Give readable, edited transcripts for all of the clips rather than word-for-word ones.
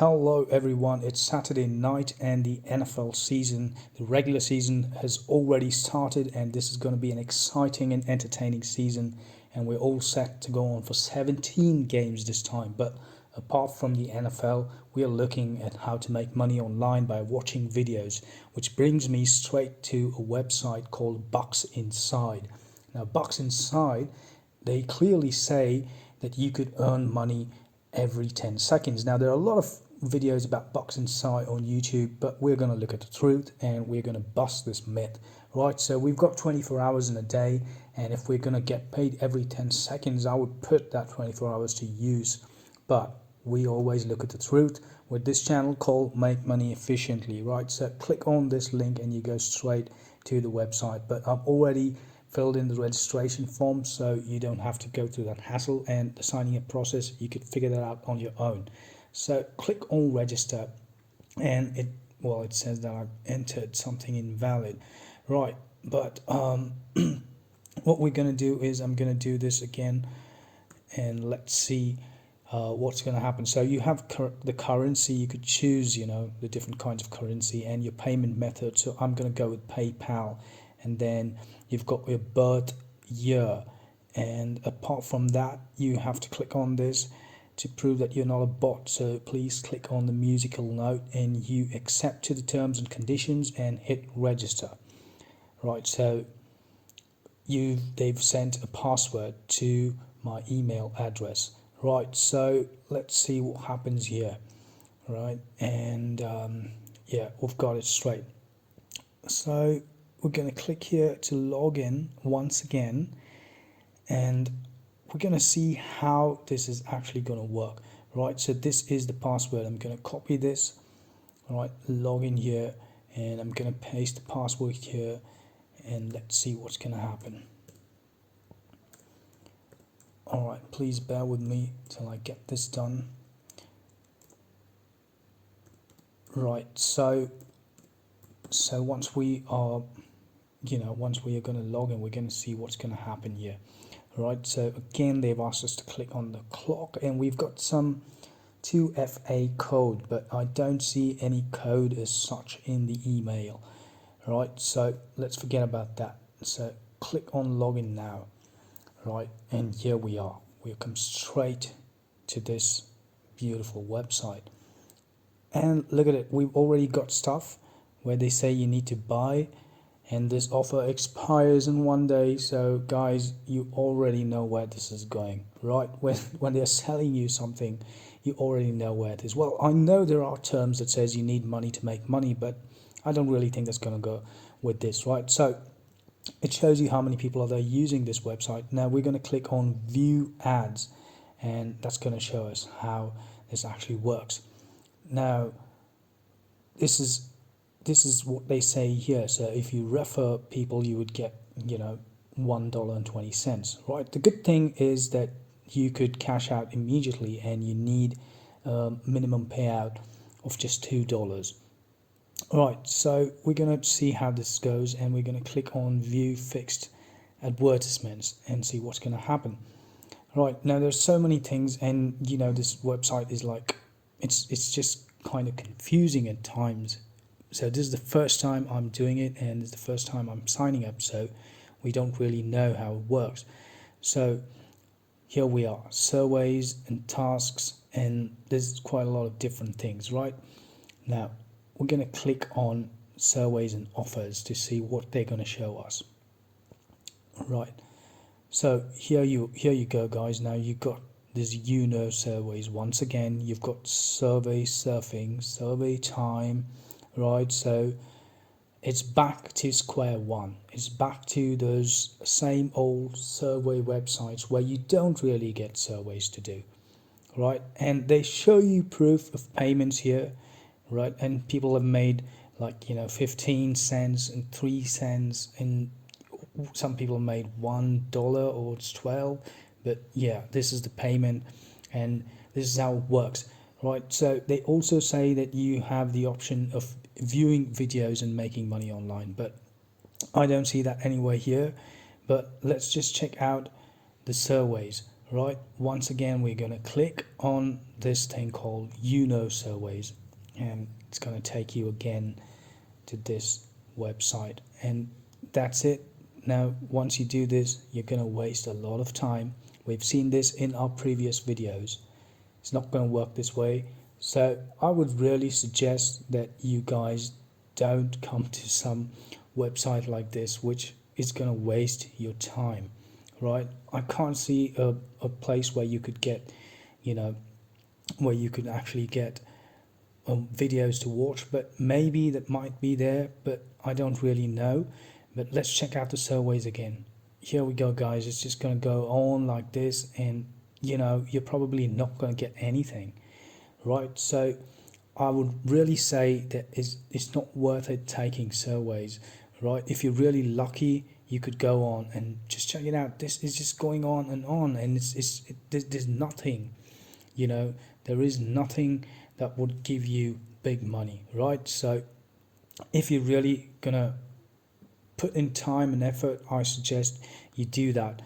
Hello everyone, it's Saturday night and the NFL season, the regular season has already started, and this is going to be an exciting and entertaining season, and we're all set to go on for 17 games this time. But apart from the NFL, we are looking at how to make money online by watching videos, which brings me straight to a website called Bux Inside. Now Bux Inside, they clearly say that you could earn money every 10 seconds. Now there are a lot of videos about Bux Inside on YouTube, but we're going to look at the truth and we're going to bust this myth, right? So we've got 24 hours in a day, and if we're going to get paid every 10 seconds, I would put that 24 hours to use. But we always look at the truth with this channel called Make Money Efficiently, right? So click on this link and you go straight to the website. But I've already filled in the registration form, so you don't have to go through that hassle, and the signing up process, you could figure that out on your own. So click on register, and it says that I've entered something invalid, right? But what we're going to do is I'm going to do this again, and let's see what's going to happen. So you have the currency, you could choose, the different kinds of currency and your payment method. So I'm going to go with PayPal, and then you've got your birth year, and apart from that you have to click on this to prove that you're not a bot. So please click on the musical note and you accept to the terms and conditions and hit register, right? So they've sent a password to my email address, right? So let's see what happens here, right? And yeah, we've got it straight. So we're going to click here to log in once again, and we're going to see how this is actually going to work, right? So this is the password. I'm going to copy this, right? Log in here, and I'm going to paste the password here, and let's see what's going to happen. All right, please bear with me till I get this done. Right, so once we are going to log in, we're going to see what's going to happen here, right? So again, they've asked us to click on the clock, and we've got some 2FA code, but I don't see any code as such in the email, right? So let's forget about that. So click on login now, right? And here we are. We'll come straight to this beautiful website, and look at it. We've already got stuff where they say you need to buy, and this offer expires in 1 day. So guys, you already know where this is going, right? When they're selling you something, you already know where it is. Well, I know there are terms that says you need money to make money, but I don't really think that's going to go with this, right? So it shows you how many people are there using this website. Now we're going to click on view ads, and that's going to show us how this actually works. Now this is what they say here. So if you refer people, you would get $1.20, right? The good thing is that you could cash out immediately, and you need a minimum payout of just $2. Right, so we're going to see how this goes, and we're going to click on view fixed advertisements and see what's going to happen. Right, now there's so many things, and this website is like, it's just kind of confusing at times. So this is the first time I'm doing it, and it's the first time I'm signing up, so we don't really know how it works. So here we are, surveys and tasks, and there's quite a lot of different things, right? Now we're going to click on surveys and offers to see what they're going to show us, right? So here you go, guys. Now you've got this surveys. Once again, you've got survey surfing, survey time, right? So it's back to square one. It's back to those same old survey websites where you don't really get surveys to do, right? And they show you proof of payments here, right? And people have made 15 cents and 3 cents, and some people made $1 or it's 12. But yeah, this is the payment, and this is how it works, right? So they also say that you have the option of viewing videos and making money online, but I don't see that anywhere here. But let's just check out the surveys, right? Once again, we're going to click on this thing called surveys, and it's going to take you again to this website, and that's it. Now once you do this, you're going to waste a lot of time. We've seen this in our previous videos. It's not going to work this way. So I would really suggest that you guys don't come to some website like this, which is going to waste your time, right? I can't see a place where you could get, where you could actually get videos to watch, but maybe that might be there, but I don't really know. But let's check out the surveys again. Here we go, guys. It's just going to go on like this, and you're probably not going to get anything, right? So I would really say that it's not worth it taking surveys, right? If you're really lucky, you could go on and just check it out. This is just going on, and there's nothing, there is nothing that would give you big money, right? So if you're really gonna put in time and effort, I suggest you do that,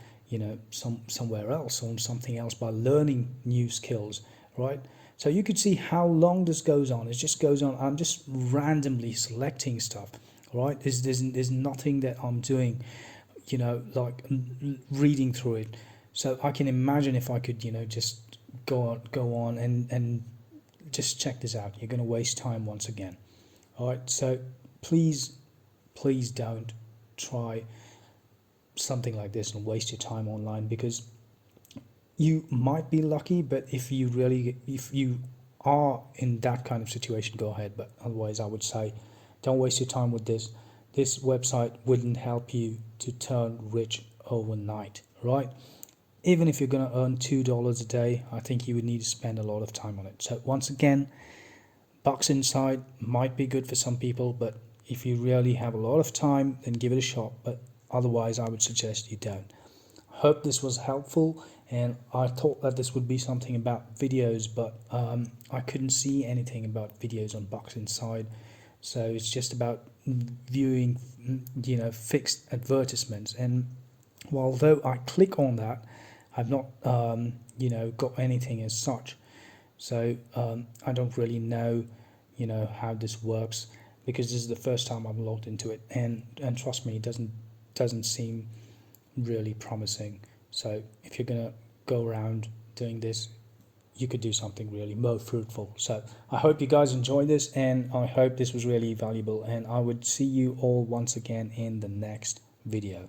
somewhere else, on something else, by learning new skills, right? So you could see how long this goes on. It just goes on. I'm just randomly selecting stuff, right? There's nothing that I'm doing, like reading through it. So I can imagine if I could, just go on and just check this out. You're going to waste time once again. All right, so please don't try something like this and waste your time online, because you might be lucky, but if you are in that kind of situation, go ahead. But otherwise, I would say don't waste your time with this. This website wouldn't help you to turn rich overnight, right? Even if you're going to earn $2 a day, I think you would need to spend a lot of time on it. So once again, Bux Inside might be good for some people, but if you really have a lot of time, then give it a shot. But otherwise, I would suggest you don't. I hope this was helpful, and I thought that this would be something about videos, but I couldn't see anything about videos on Bux Inside. So it's just about viewing, fixed advertisements. And although I click on that, I've not, got anything as such. So I don't really know, how this works, because this is the first time I've logged into it, and trust me, it doesn't seem really promising. So if you're gonna go around doing this, you could do something really more fruitful. So I hope you guys enjoyed this, and I hope this was really valuable, and I would see you all once again in the next video.